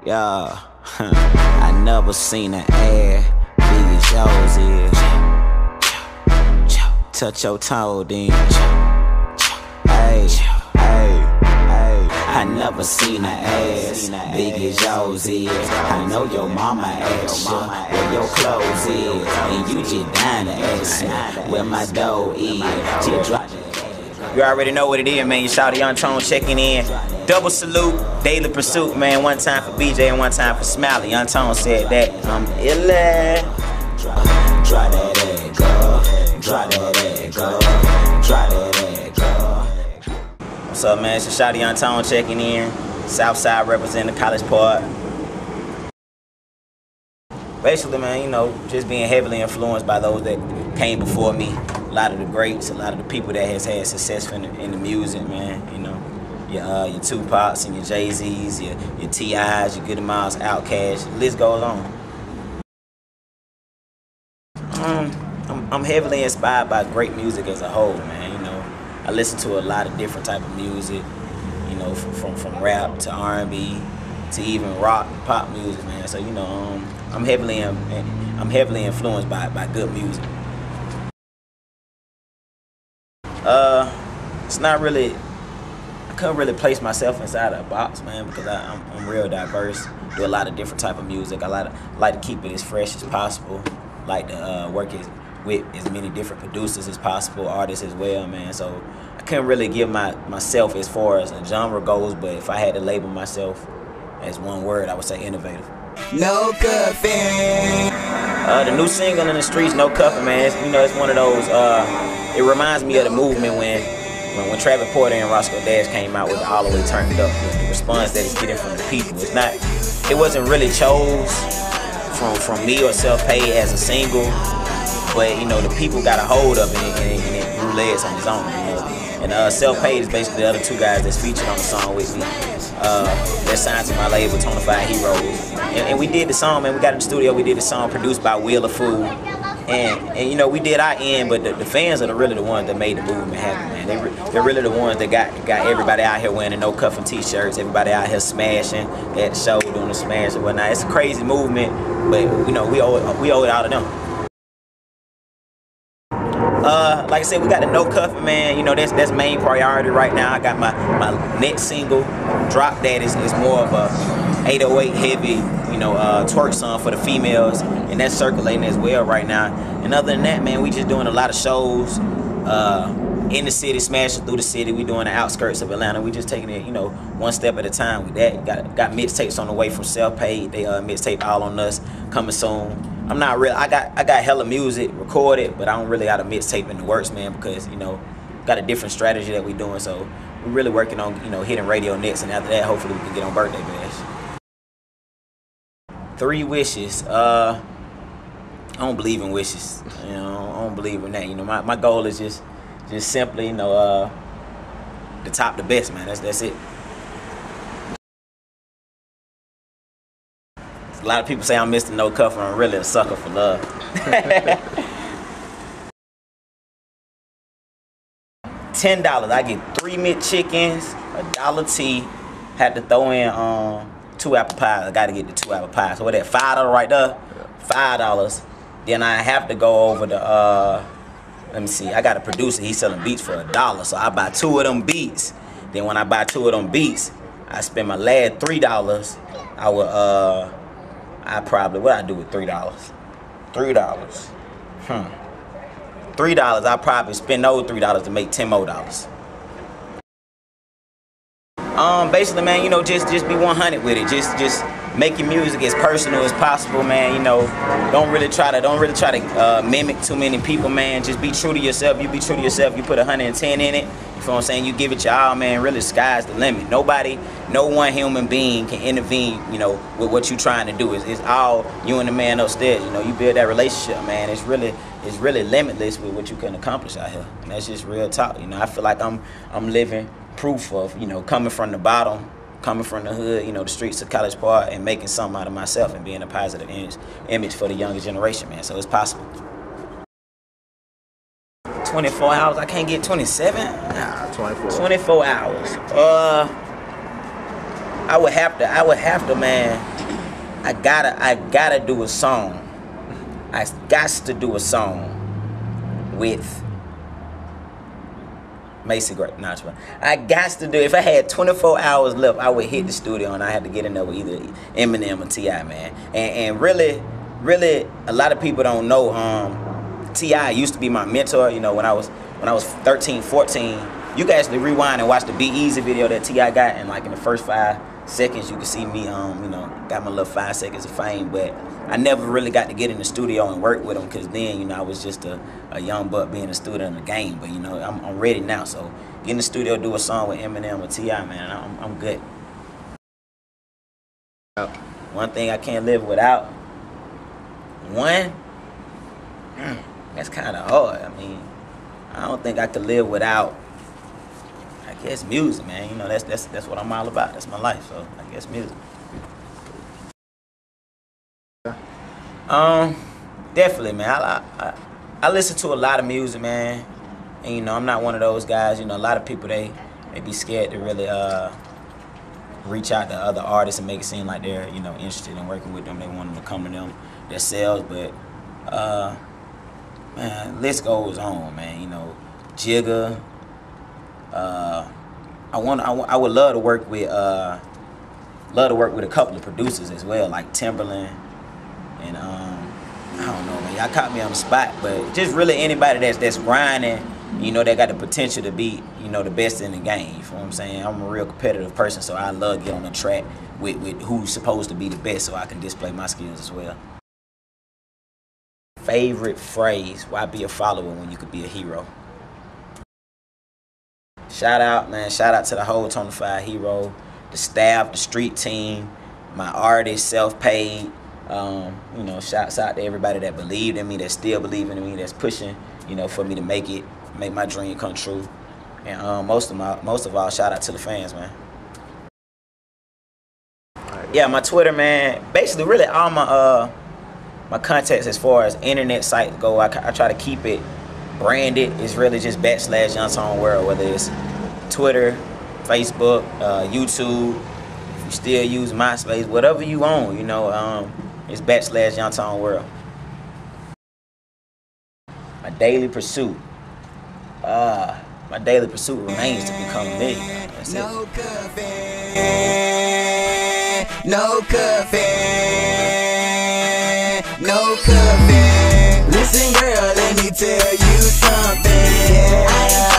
Yeah, I never seen an ad big as yours is. Touch your toe then. Hey, hey, hey. I never seen an ass big as yours is. I know your mama asked you where your clothes is, and you just dying to ask me where my dough is. Just drop. You already know what it is, man. You shouty Young Tone checking in. Double salute, daily pursuit, man. One time for BJ and one time for Smiley. Young Tone said that I'm illa. Drop that ass, girl. Drop that ass, girl. Drop that ass, girl. What's up, man? It's your shouty Young Tone checking in. Southside representing the College Park. Basically, man, you know, just being heavily influenced by those that came before me. A lot of the greats, a lot of the people that has had success in the music, man. You know, your Tupacs and your Jay-Z's, your T.I.'s, your Goody Miles, Outkast, the list goes on. I'm heavily inspired by great music as a whole, man. You know, I listen to a lot of different type of music. You know, from rap to R&B to even rock, pop music, man. So you know, I'm heavily influenced by good music. It's not really. I couldn't really place myself inside a box, man, because I'm real diverse. Do a lot of different type of music. I like to keep it as fresh as possible. Like to work with as many different producers as possible, artists as well, man. So I couldn't really give myself as far as a genre goes, but if I had to label myself as one word, I would say innovative. No cuffing. The new single in the streets, No Cuffing, man. You know, it's one of those. It reminds me of the movement when Travis Porter and Roscoe Dash came out with All the Way Turned Up. The response that it's getting from the people. It wasn't really chose from me or self-paid as a single, but you know, the people got a hold of it and it grew legs on its own. You know? And self-paid is basically the other two guys that's featured on the song with me. They're signed to my label, Tonify Heroes. And we did the song, man. We got in the studio, we did the song produced by Wheel of Food. And you know, we did our end, but the fans are really the ones that made the movement happen, man. They're really the ones that got everybody out here wearing the No Cuffing t-shirts, everybody out here smashing. They had the show doing the smash and whatnot. It's a crazy movement, but you know, we owe it all to them. Like I said, we got the No Cuffing, man. You know, that's main priority right now. I got my next single, Drop That, is more of a 808 heavy, you know, twerk song for the females, and that's circulating as well right now. And other than that, man, we just doing a lot of shows in the city, smashing through the city. We doing the outskirts of Atlanta. We just taking it, you know, one step at a time with that. Got mixtapes on the way from Self-Paid. They mixtape All on Us coming soon. I'm not real. I got hella music recorded, but I don't really got a mixtape in the works, man, because you know, got a different strategy that we doing. So we're really working on, you know, hitting radio nets, and after that, hopefully we can get on Birthday Bash. 3 wishes. I don't believe in wishes. You know, I don't believe in that. You know, my goal is just simply, you know, the top, the best, man. That's it. A lot of people say I'm Mr. No Cuffing. I'm really a sucker for love. $10. I get 3 McChickens, $1 tea. Had to throw in 2 apple pies. I got to get the 2 apple pies. So what that, $5 right there? $5. Then I have to go over the let me see. I got a producer. He's selling beats for $1. So I buy 2 of them beats. Then when I buy 2 of them beats, I spend my last $3. I would what I do with $3? $3. $3. I probably spend those $3 to make $10 more. Basically, man, you know, just be 100 with it. Just make your music as personal as possible, man. You know, don't really try to mimic too many people, man. Just be true to yourself. You be true to yourself. You put 110 in it. You feel what I'm saying? You give it your all, man. Really, sky's the limit. No one human being can intervene, you know, with what you trying to do. It's all you and the man upstairs. You know, you build that relationship, man. It's really limitless with what you can accomplish out here. And that's just real talk. You know, I feel like I'm living proof of, you know, coming from the bottom, coming from the hood, you know, the streets of College Park, and making something out of myself and being a positive image for the younger generation, man. So it's possible. 24 hours, I can't get 27? Nah, 24. 24 hours. I would have to, man. I gotta do a song. I got to do a song with Macy Gray. Nah, I got to do. If I had 24 hours left, I would hit the studio and I had to get in there with either Eminem or T.I., man. And really, a lot of people don't know. T.I. used to be my mentor. You know, when I was 13, 14, you can actually rewind and watch the Be Easy video that T.I. got, and like in the first 5 seconds, you can see me, you know, got my little 5 seconds of fame. But I never really got to get in the studio and work with him, because then, you know, I was just a young buck being a student in the game. But, you know, I'm ready now. So get in the studio, do a song with Eminem or T.I., man, I'm good. One thing I can't live without. That's kind of hard. I mean, I don't think I could live without, I guess, music, man. You know, that's what I'm all about. That's my life. So I guess music. Definitely, man. I listen to a lot of music, man. And, you know, I'm not one of those guys. You know, a lot of people, they be scared to really reach out to other artists and make it seem like they're, you know, interested in working with them. They want them to come to them themselves. But man, list goes on, man. You know, Jigga. I would love to work with a couple of producers as well, like Timberland, and I don't know, man. Y'all caught me on the spot, but just really anybody that's grinding, you know, that got the potential to be, you know, the best in the game. You feel what I'm saying? I'm a real competitive person, so I love to get on the track with who's supposed to be the best, so I can display my skills as well. Favorite phrase: why be a follower when you could be a hero? Shout out, man. Shout out to the whole Tonify Hero, the staff, the street team, my artists, self-paid. You know, shouts out to everybody that believed in me, that still believing in me, that's pushing, you know, for me to make my dream come true. And most of all, shout out to the fans, man. Yeah, my Twitter, man. Basically, really all my contacts as far as internet sites go, I try to keep it branded. It's really just /Youngtone World, whether it's Twitter, Facebook, YouTube. If you still use MySpace, whatever you own, you know, it's /Youngtone World. My daily pursuit. My daily pursuit remains to become a millionaire. That's it. No coffee, no coffee, no coffee. Listen, girl, let me tell you something. I